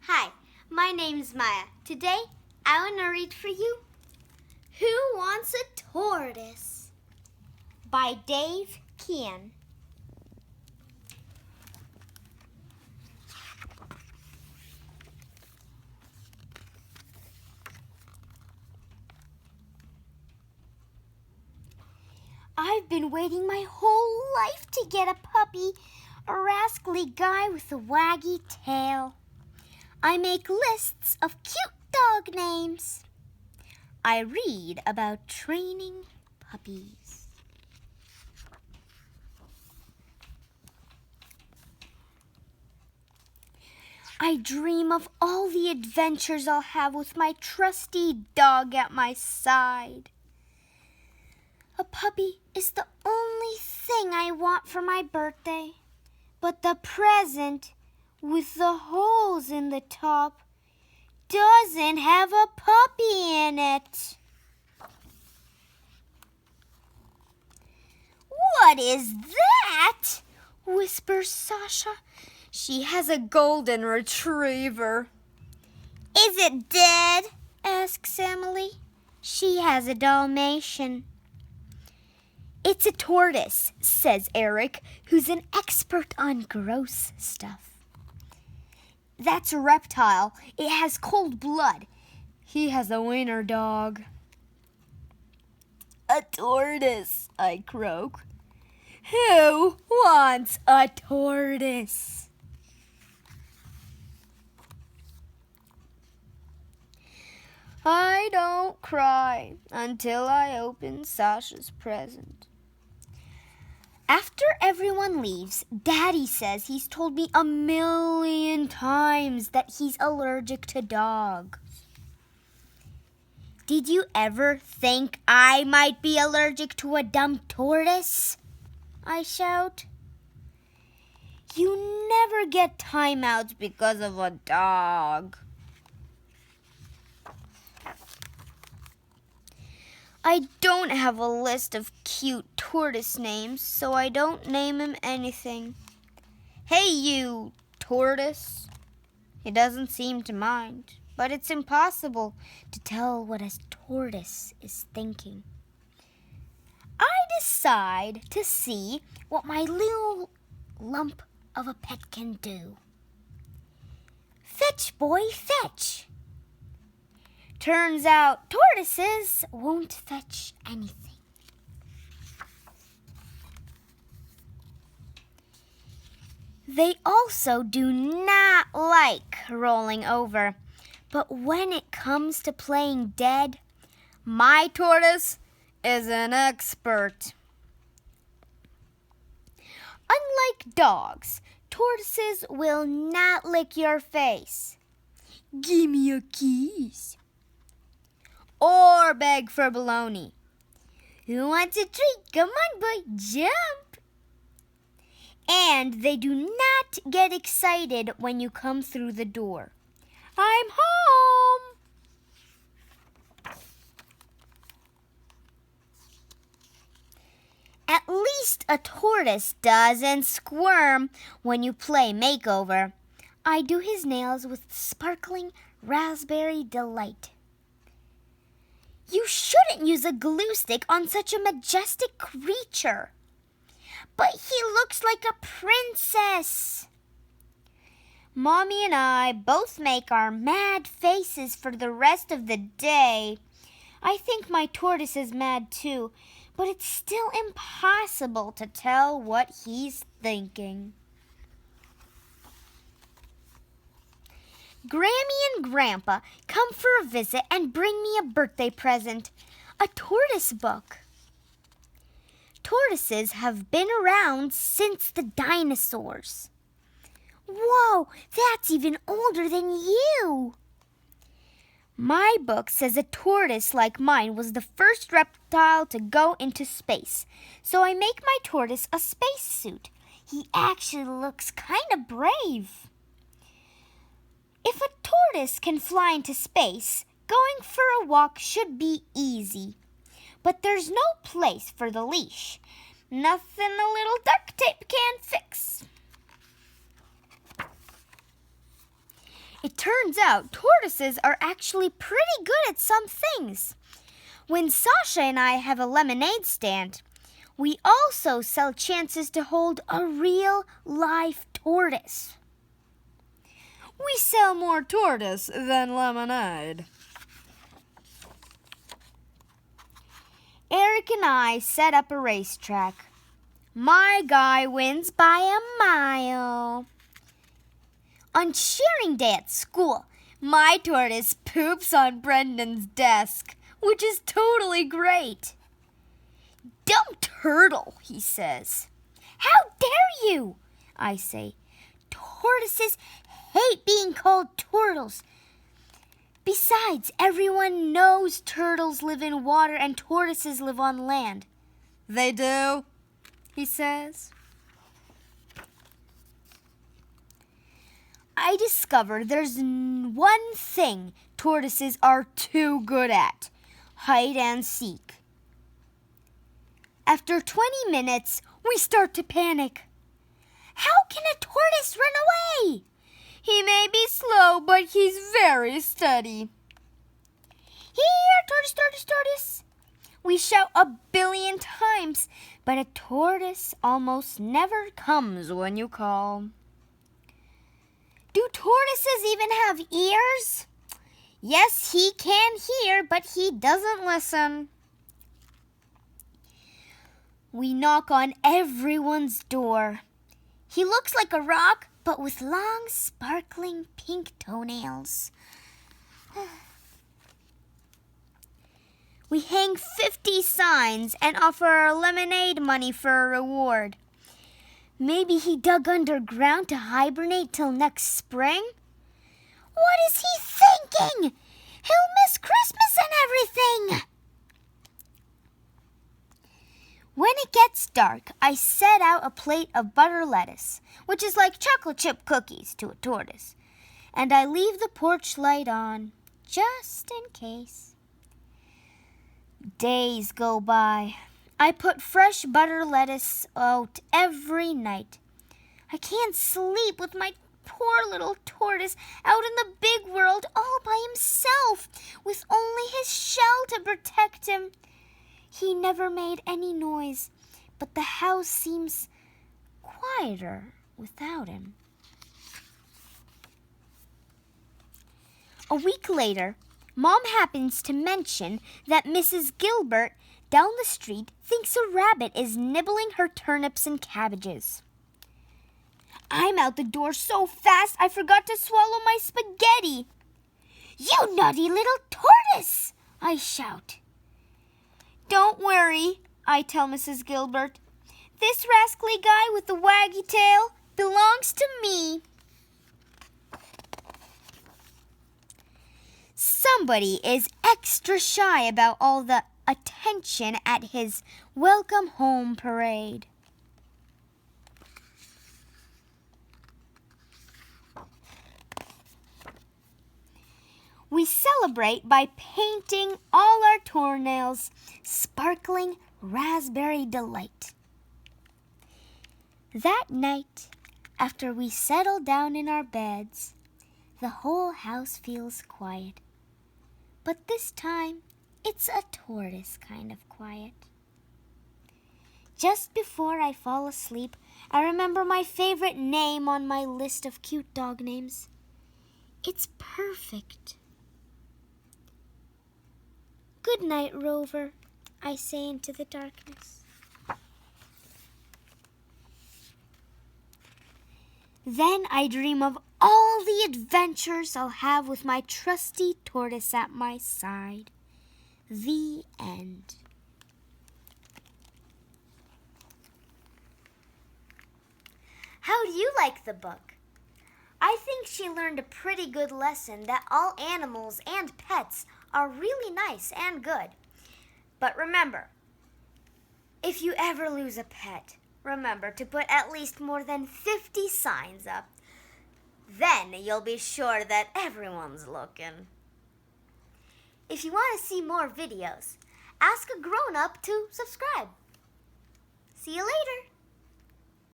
Hi, my name's Maya. Today, I want to read for you Who Wants a Tortoise? By Dave Kean. I've been waiting my whole life to get a puppy, a rascally guy with a waggy tail. I make lists of cute dog names. I read about training puppies. I dream of all the adventures I'll have with my trusty dog at my side. A puppy is the only thing I want for my birthday, but the present with the holes in the top doesn't have a puppy in it. What is that? Whispers Sasha. She has a golden retriever. Is it dead? Asks Emily. She has a Dalmatian. It's a tortoise, says Eric, who's an expert on gross stuff. That's a reptile. It has cold blood. He has a wiener dog. A tortoise, I croak. Who wants a tortoise? I don't cry until I open Sasha's present. After everyone leaves, Daddy says he's told me 1,000,000 times that he's allergic to dogs. Did you ever think I might be allergic to a dumb tortoise? I shout. You never get timeouts because of a dog. I don't have a list of cute tortoise names, so I don't name him anything. Hey, you tortoise. He doesn't seem to mind, but it's impossible to tell what a tortoise is thinking. I decide to see what my little lump of a pet can do. Fetch, boy, fetch. Turns out tortoises won't fetch anything. They also do not like rolling over. But when it comes to playing dead, my tortoise is an expert. Unlike dogs, tortoises will not lick your face. Give me your keys. Or beg for bologna. Who wants a treat? Come on, boy, jump. And they do not get excited when you come through the door. I'm home. At least a tortoise doesn't squirm when you play makeover. I do his nails with sparkling raspberry delight. You shouldn't use a glue stick on such a majestic creature. But he looks like a princess. Mommy and I both make our mad faces for the rest of the day. I think my tortoise is mad too, but it's still impossible to tell what he's thinking. Grammy and Grandpa come for a visit and bring me a birthday present, a tortoise book. Tortoises have been around since the dinosaurs. Whoa, that's even older than you. My book says a tortoise like mine was the first reptile to go into space, so I make my tortoise a spacesuit. He actually looks kind of brave. If a tortoise can fly into space, going for a walk should be easy. But there's no place for the leash. Nothing a little duct tape can't fix. It turns out tortoises are actually pretty good at some things. When Sasha and I have a lemonade stand, we also sell chances to hold a real live tortoise. We sell more tortoise than lemonade. Eric and I set up a racetrack. My guy wins by a mile. On cheering day at school, my tortoise poops on Brendan's desk, which is totally great. "Dumb turtle," he says. "How dare you?" I say. "Tortoises hate being called turtles. Besides, everyone knows turtles live in water and tortoises live on land." "They do," he says. I discovered there's one thing tortoises are too good at: hide and seek. After 20 minutes, we start to panic. How can a tortoise run away? He may be slow, but he's very steady. "Here, tortoise, tortoise, tortoise!" We shout 1,000,000,000 times, but a tortoise almost never comes when you call. Do tortoises even have ears? Yes, he can hear, but he doesn't listen. We knock on everyone's door. He looks like a rock, but with long, sparkling pink toenails. We hang 50 signs and offer our lemonade money for a reward. Maybe he dug underground to hibernate till next spring? What is he thinking? He'll miss Christmas and everything. When it gets dark, I set out a plate of butter lettuce, which is like chocolate chip cookies to a tortoise, and I leave the porch light on, just in case. Days go by. I put fresh butter lettuce out every night. I can't sleep with my poor little tortoise out in the big world all by himself, with only his shell to protect him. He never made any noise, but the house seems quieter without him. A week later, Mom happens to mention that Mrs. Gilbert down the street thinks a rabbit is nibbling her turnips and cabbages. I'm out the door so fast I forgot to swallow my spaghetti. "You naughty little tortoise!" I shout. "Don't worry," I tell Mrs. Gilbert. "This rascally guy with the waggy tail belongs to me." Somebody is extra shy about all the attention at his welcome home parade. We celebrate by painting all our toenails sparkling raspberry delight. That night, after we settle down in our beds, the whole house feels quiet. But this time, it's a tortoise kind of quiet. Just before I fall asleep, I remember my favorite name on my list of cute dog names. It's Perfect. "Good night, Rover," I say into the darkness. Then I dream of all the adventures I'll have with my trusty tortoise at my side. The end. How do you like the book? I think she learned a pretty good lesson that all animals and pets are really nice and good. But remember, if you ever lose a pet, remember to put at least more than 50 signs up. Then you'll be sure that everyone's looking. If you want to see more videos, ask a grown-up to subscribe. See you later.